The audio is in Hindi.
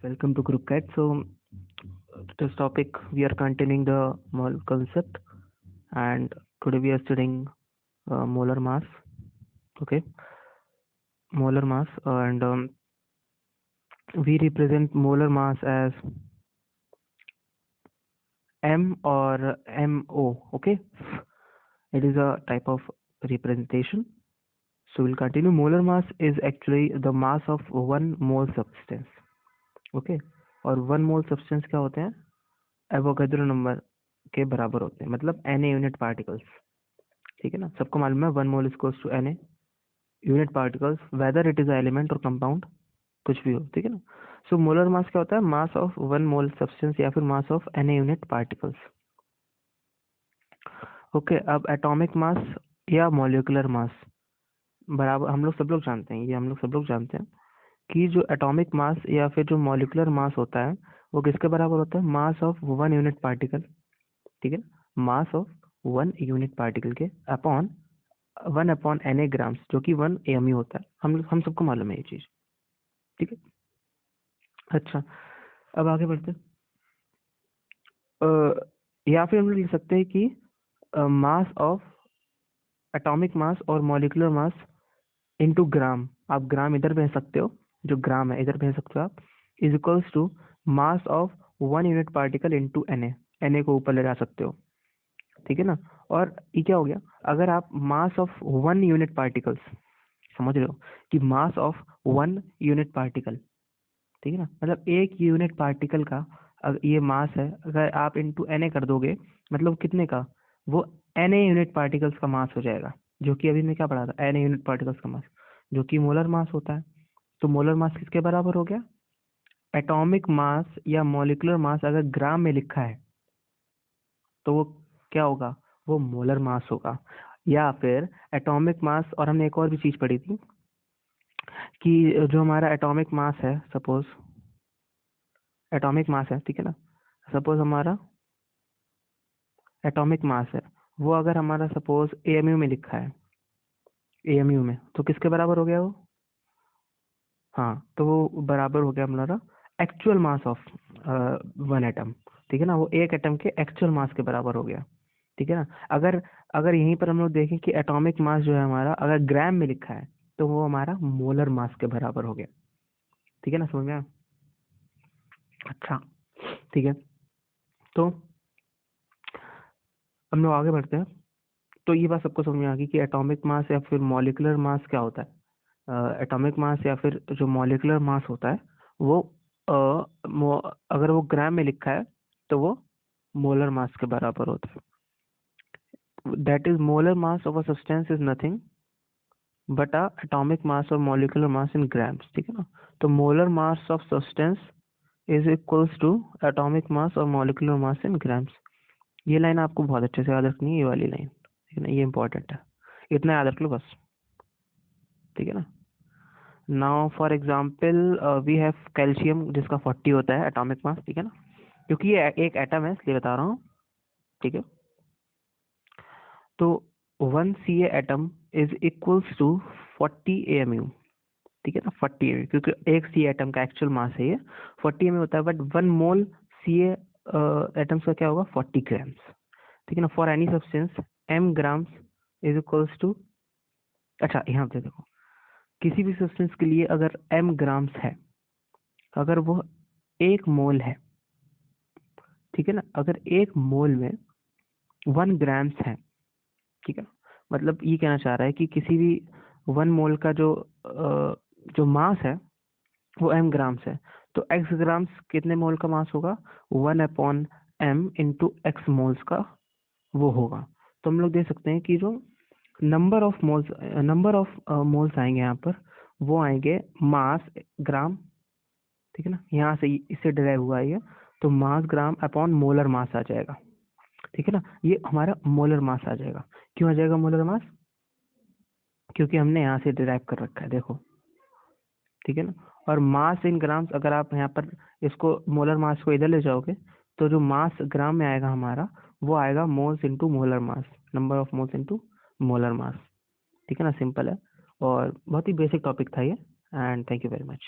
Welcome to Group Cat. So, this topic we are continuing the mole concept, and today we are studying molar mass. Okay, molar mass, and we represent molar mass as M or MO. Okay, it is a type of representation. So we'll continue. Molar mass is actually the mass of one mole substance. Okay, और वन मोल सब्सटेंस क्या होते हैं? एवोगैड्रो नंबर के बराबर होते हैं, मतलब Na यूनिट पार्टिकल्स. ठीक है ना, सबको मालूम है 1 mole equals to Na unit particles, whether it is element और कंपाउंड, कुछ भी हो. ठीक है ना. सो मोलर मास क्या होता है? मास ऑफ 1 मोल सब्सटेंस या फिर mass of Na unit particles. Okay, अब एटॉमिक मास या मॉलिक्यूलर मास बराबर हम लोग सब लोग जानते हैं, ये हम लोग सब लोग जानते हैं कि जो एटॉमिक मास या फिर जो मॉलिक्यूलर मास होता है वो किसके बराबर होता है? मास ऑफ 1 यूनिट पार्टिकल. ठीक है, मास ऑफ 1 यूनिट पार्टिकल के अपॉन 1 Na ग्राम्स, जो कि 1 AMU होता है. हम सबको मालूम है ये चीज. ठीक है. अच्छा, अब आगे बढ़ते हैं. या फिर हम लोग लिख सकते हैं कि मास ऑफ एटॉमिक मास और मॉलिक्यूलर मास इनटू ग्राम. आप ग्राम इधर भेज सकते हो, जो ग्राम है इधर भेज सकते हो आप, is equals to mass of 1 unit particle into Na को ऊपर ले जा सकते हो. ठीक है ना. और ये क्या हो गया? अगर आप मास ऑफ 1 यूनिट पार्टिकल्स, समझ रहे हो कि मास ऑफ 1 यूनिट पार्टिकल, ठीक है ना, मतलब एक यूनिट पार्टिकल का अगर ये मास है, अगर आप इनटू Na कर दोगे, मतलब कितने का? वो Na यूनिट पार्टिकल्स का मास हो जाएगा, जो कि अभी मैं क्या पढ़ा था, Na यूनिट पार्टिकल्स का मास, जो कि मोलर मास होता है. तो मोलर मास किसके बराबर हो गया? एटॉमिक मास या मॉलिक्यूलर मास अगर ग्राम में लिखा है तो वो क्या होगा? वो मोलर मास होगा. या फिर एटॉमिक मास, और हमने एक और भी चीज पढ़ी थी कि जो हमारा एटॉमिक मास है, सपोज एटॉमिक मास है, ठीक है ना, सपोज हमारा एटॉमिक मास है, वो अगर हमारा सपोज AMU में लिखा है, AMU में, तो किसके बराबर हो गया वो? हाँ, तो वो बराबर हो गया हमारा एक्चुअल मास ऑफ 1 एटम. ठीक है ना, वो एक एटम के एक्चुअल मास के बराबर हो गया. ठीक है ना. अगर अगर यहीं पर हम लोग देखें कि एटॉमिक मास जो है हमारा अगर ग्राम में लिखा है तो वो हमारा मोलर मास के बराबर हो गया. ठीक है ना, समझ में आया? अच्छा, ठीक है. तो हम लोग आगे बढ़ते हैं. तो ये बात सबको समझ में आ गई कि एटॉमिक मास या फिर मॉलिक्यूलर मास क्या होता है. एटॉमिक मास या फिर जो मॉलिक्यूलर मास होता है वो अगर वो ग्राम में लिखा है तो वो मोलर मास के बराबर होता है. That is molar mass of a substance is nothing but a atomic mass और मॉलिक्यूलर मास इन ग्राम्स. ठीक है ना. तो molar mass of substance is equals to atomic mass और मॉलिक्यूलर मास इन ग्राम्स. ये लाइन आपको बहुत अच्छे से याद रखनी है, ये वाली लाइन. ठीक है ना, ये इंपॉर्टेंट है, इतना याद रख लो बस. ठीक है ना. Now for example we have calcium जिसका 40 होता है एटॉमिक मास. ठीक है ना, क्योंकि ये एक एटम है इसलिए बता रहा हूँ. ठीक है. तो 1 Ca atom is equals to 40 AMU. ठीक है ना, 40 AMU, क्योंकि एक Ca एटम का एक्चुअल मास है ये 40 AMU होता है, बट 1 मोल Ca एटम्स का क्या होगा? 40 ग्राम्स. ठीक है ना. For any substance m grams is equals to, अच्छा यहाँ पे देखो, किसी भी सब्सटेंस के लिए अगर m ग्राम्स है, अगर वो 1 मोल है, ठीक है ना, अगर 1 मोल में 1 ग्राम्स है, ठीक है, मतलब ये कहना चाह रहा है कि किसी भी 1 मोल का जो मास है वो m ग्राम्स है, तो x ग्राम्स कितने मोल का मास होगा? 1/m इंटू x मोल्स का वो होगा. तो हम लोग देख सकते हैं कि जो नंबर ऑफ मोल्स आएंगे यहाँ पर, वो आएंगे मास ग्राम. ठीक है ना, यहाँ से इससे डिराइव हुआ है ये, तो मास ग्राम अपॉन मोलर मास आ जाएगा. ठीक है ना, ये हमारा मोलर मास आ जाएगा. क्यों आ जाएगा मोलर मास? क्योंकि हमने यहाँ से डिराइव कर रखा है, देखो. ठीक है ना. और मास इन ग्राम्स, अगर आप यहाँ पर इसको मोलर मास को इधर ले जाओगे तो जो मास ग्राम में आएगा हमारा, वो आएगा moles into molar mass, number of moles into molar mass. ठीक है ना, सिंपल है और बहुत ही बेसिक टॉपिक था ये. And thank you very much.